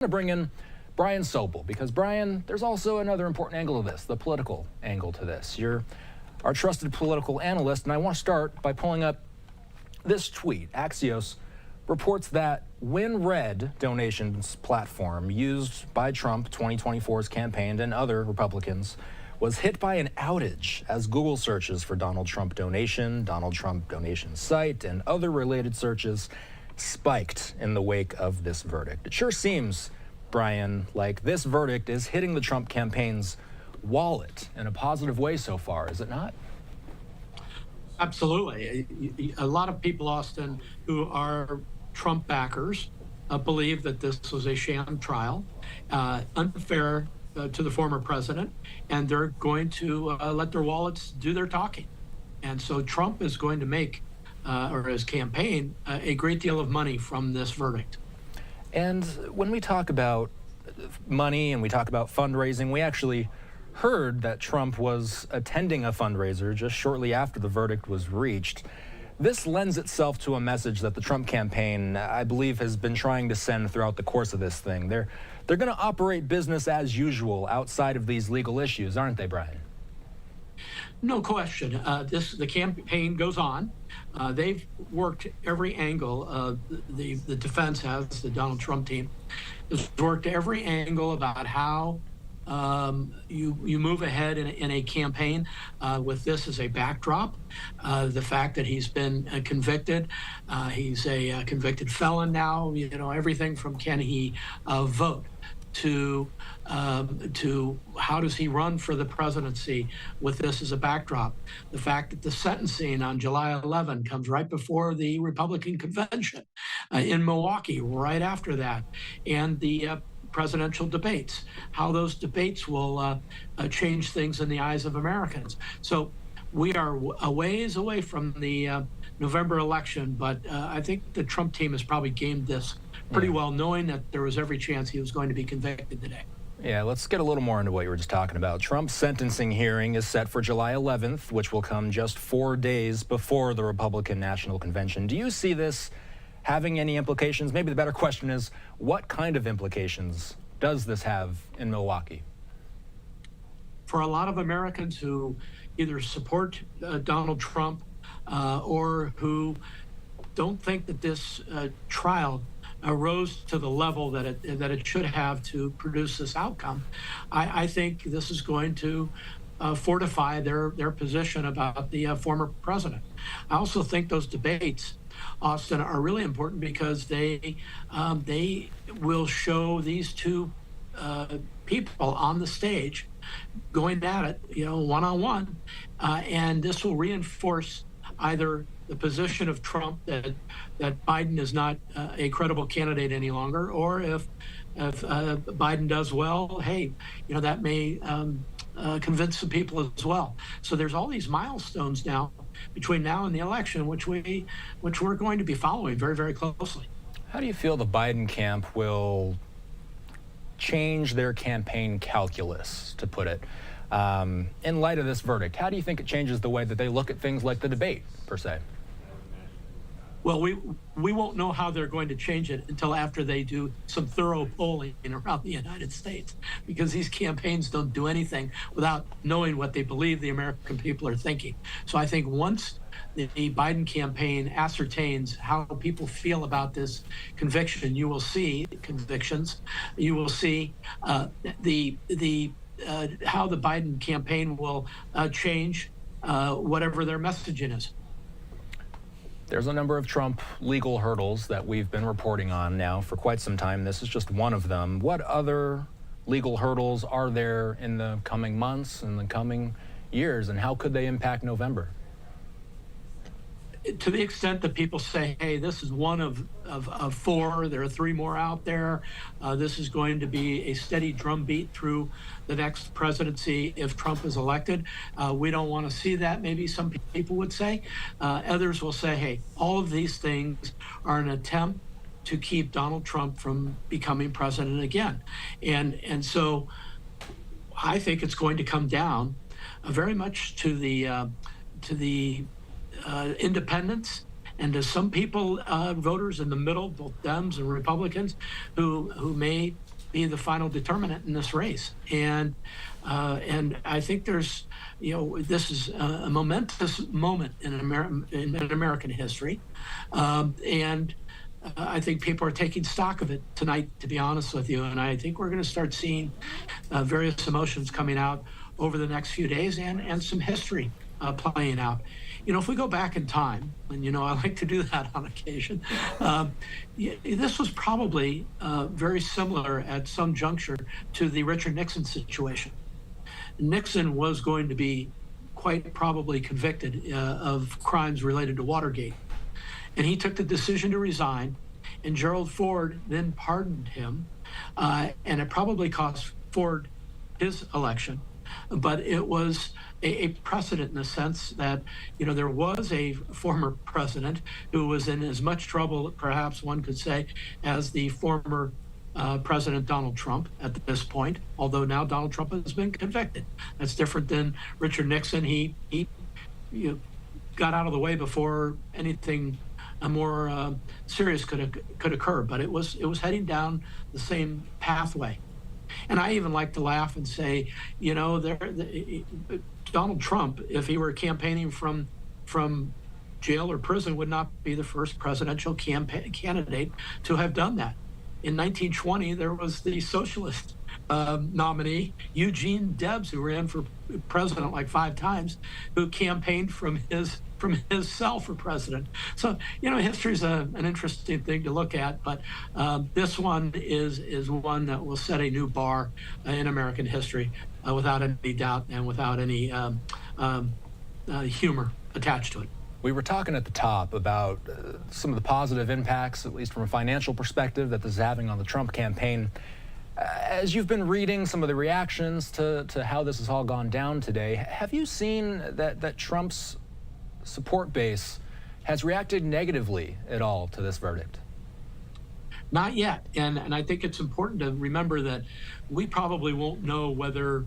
to bring in Brian Sobel because, Brian, there's also another important angle to this, the political angle to this. You're our trusted political analyst, and I want to start by pulling up this tweet. Axios reports that WinRed donations platform used by Trump 2024's campaign and other Republicans was hit by an outage as Google searches for Donald Trump donation site, and other related searches spiked in the wake of this verdict. It sure seems, Brian, like this verdict is hitting the Trump campaign's wallet in a positive way so far, is it not? Absolutely. A lot of people, Austin, who are Trump backers, believe that this was a sham trial, unfair to the former president, and they're going to let their wallets do their talking. And so Trump is going to make, or his campaign, a great deal of money from this verdict. And when we talk about money and we talk about fundraising, we actually heard that Trump was attending a fundraiser just shortly after the verdict was reached. This lends itself to a message that the Trump campaign, I believe, has been trying to send throughout the course of this thing. They're going to operate business as usual outside of these legal issues, aren't they, Brian? No question. The campaign goes on. They've worked every angle. The defense has, the Donald Trump team, has worked every angle about how you move ahead in a campaign with this as a backdrop. The fact that he's been convicted, he's a convicted felon now. You know, everything from can he vote to how does he run for the presidency with this as a backdrop. The fact that the sentencing on July 11 comes right before the Republican convention in Milwaukee, right after that, and the presidential debates, how those debates will change things in the eyes of Americans. So we are a ways away from the November election, but I think the Trump team has probably gamed this pretty well, knowing that there was every chance he was going to be convicted today. Yeah, let's get a little more into what you were just talking about. Trump's sentencing hearing is set for July 11th, which will come just 4 days before the Republican National Convention. Do you see this having any implications? Maybe the better question is, what kind of implications does this have in Milwaukee? For a lot of Americans who either support Donald Trump or who don't think that this trial rose to the level that it should have to produce this outcome, I think this is going to fortify their position about the former president. I also think those debates, Austin, are really important because they will show these two people on the stage going at it, you know, one-on-one, and this will reinforce either the position of Trump that Biden is not a credible candidate any longer, or if Biden does well, hey, you know, that may convince some people as well. So there's all these milestones now between now and the election, which we're going to be following very, very closely. How do you feel the Biden camp will change their campaign calculus, to put it, in light of this verdict? How do you think it changes the way that they look at things like the debate, per se? Well, we won't know how they're going to change it until after they do some thorough polling around the United States, because these campaigns don't do anything without knowing what they believe the American people are thinking. So I think once the Biden campaign ascertains how people feel about this conviction, you will see convictions. You will see how the Biden campaign will change whatever their messaging is. There's a number of Trump legal hurdles that we've been reporting on now for quite some time. This is just one of them. What other legal hurdles are there in the coming months and the coming years, and how could they impact November? To the extent that people say, hey, this is one of four, there are three more out there, this is going to be a steady drumbeat through the next presidency if Trump is elected. We don't want to see that, maybe some people would say. Others will say, hey, all of these things are an attempt to keep Donald Trump from becoming president again. And so I think it's going to come down very much to the independents and to some people, voters in the middle, both Dems and Republicans, who may be the final determinant in this race. And I think there's, this is a momentous moment in American history, and I think people are taking stock of it tonight, to be honest with you. And I think we're going to start seeing various emotions coming out over the next few days, and some history playing out. If we go back in time, and I like to do that on occasion, this was probably very similar at some juncture to the Richard Nixon situation. Nixon was going to be quite probably convicted of crimes related to Watergate. And he took the decision to resign, and Gerald Ford then pardoned him. And it probably cost Ford his election. But it was a precedent in the sense that, there was a former president who was in as much trouble, perhaps one could say, as the former President Donald Trump at this point, although now Donald Trump has been convicted. That's different than Richard Nixon. He got out of the way before anything more serious could occur, but it was heading down the same pathway. And I even like to laugh and say, Donald Trump, if he were campaigning from jail or prison, would not be the first presidential candidate to have done that. In 1920, there was the socialist nominee, Eugene Debs, who ran for president like 5 times, who campaigned from his cell for president. So, history is an interesting thing to look at, but this one is one that will set a new bar in American history without any doubt and without any humor attached to it. We were talking at the top about some of the positive impacts, at least from a financial perspective, that this is having on the Trump campaign. As you've been reading some of the reactions to how this has all gone down today, have you seen that Trump's support base has reacted negatively at all to this verdict? Not yet. And I think it's important to remember that we probably won't know whether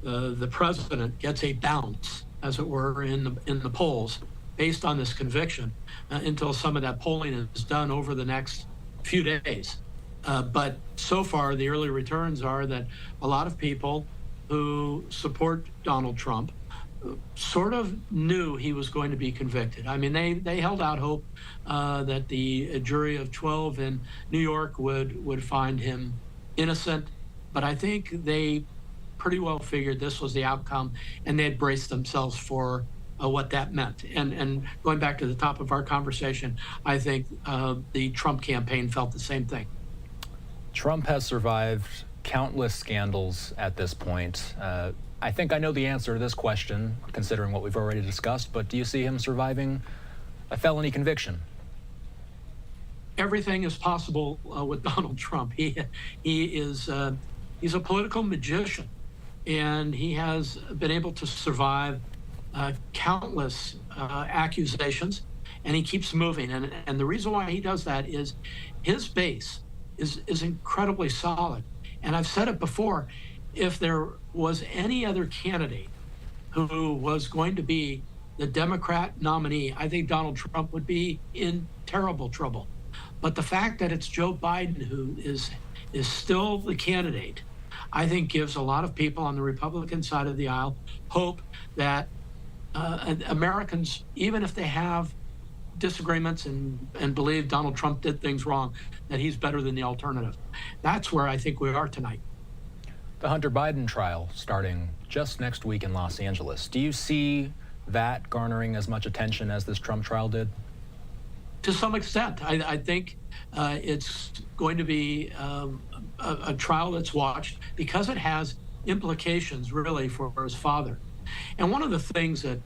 the president gets a bounce, as it were, in the polls based on this conviction until some of that polling is done over the next few days. But so far, the early returns are that a lot of people who support Donald Trump sort of knew he was going to be convicted. I mean, they held out hope that the jury of 12 in New York would find him innocent, but I think they pretty well figured this was the outcome, and they had braced themselves for what that meant. And going back to the top of our conversation, I think the Trump campaign felt the same thing. Trump has survived countless scandals at this point. I think I know the answer to this question, considering what we've already discussed, but do you see him surviving a felony conviction? Everything is possible with Donald Trump. He's a political magician, and he has been able to survive countless accusations, and he keeps moving. And the reason why he does that is his base is incredibly solid. And I've said it before, if there was any other candidate who was going to be the Democrat nominee, I think Donald Trump would be in terrible trouble. But the fact that it's Joe Biden who is still the candidate, I think gives a lot of people on the Republican side of the aisle hope that Americans, even if they have disagreements and believe Donald Trump did things wrong, that he's better than the alternative. That's where I think we are tonight. The Hunter Biden trial starting just next week in Los Angeles. Do you see that garnering as much attention as this Trump trial did? To some extent. I think it's going to be a trial that's watched because it has implications really for his father. And one of the things that,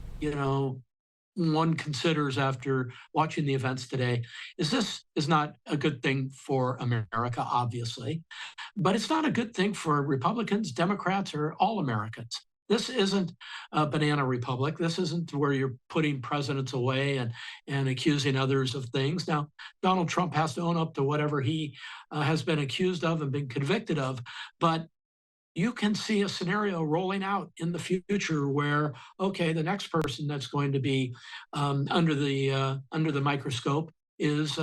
one considers after watching the events today is this is not a good thing for America, obviously, but it's not a good thing for Republicans, Democrats, or all Americans. This isn't a banana republic. This isn't where you're putting presidents away and accusing others of things. Now, Donald Trump has to own up to whatever he has been accused of and been convicted of, but you can see a scenario rolling out in the future where, okay, the next person that's going to be under the microscope is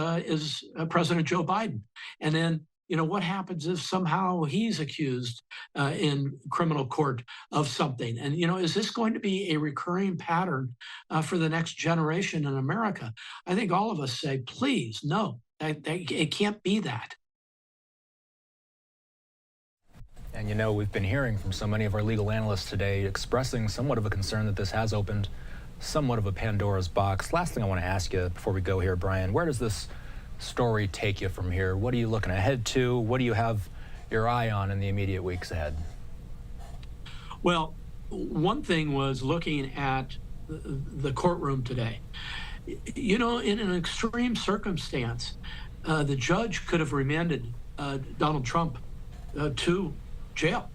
President Joe Biden, and then what happens if somehow he's accused in criminal court of something? And, is this going to be a recurring pattern for the next generation in America? I think all of us say, please, no, it can't be that. And we've been hearing from so many of our legal analysts today expressing somewhat of a concern that this has opened somewhat of a Pandora's box. Last thing I want to ask you before we go here, Brian, where does this story take you from here? What are you looking ahead to? What do you have your eye on in the immediate weeks ahead? Well, one thing was looking at the courtroom today. In an extreme circumstance, the judge could have remanded Donald Trump to jail.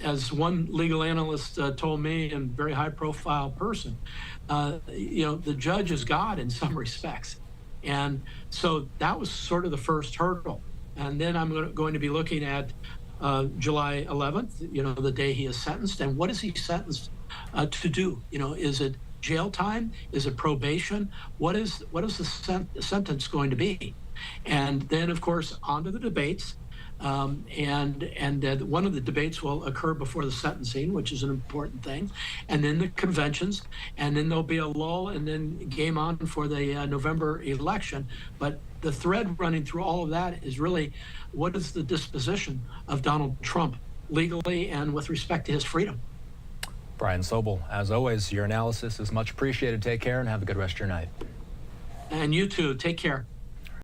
As one legal analyst told me, and very high-profile person, the judge is God in some respects. And so that was sort of the first hurdle. And then I'm going to be looking at July 11th, the day he is sentenced. And what is he sentenced to do? Is it jail time? Is it probation? What is the sentence going to be? And then, of course, on to the debates. And one of the debates will occur before the sentencing, which is an important thing, and then the conventions, and then there'll be a lull, and then game on for the November election. But the thread running through all of that is really, what is the disposition of Donald Trump legally and with respect to his freedom? Brian Sobel, as always, your analysis is much appreciated. Take care and have a good rest of your night. And you too. Take care.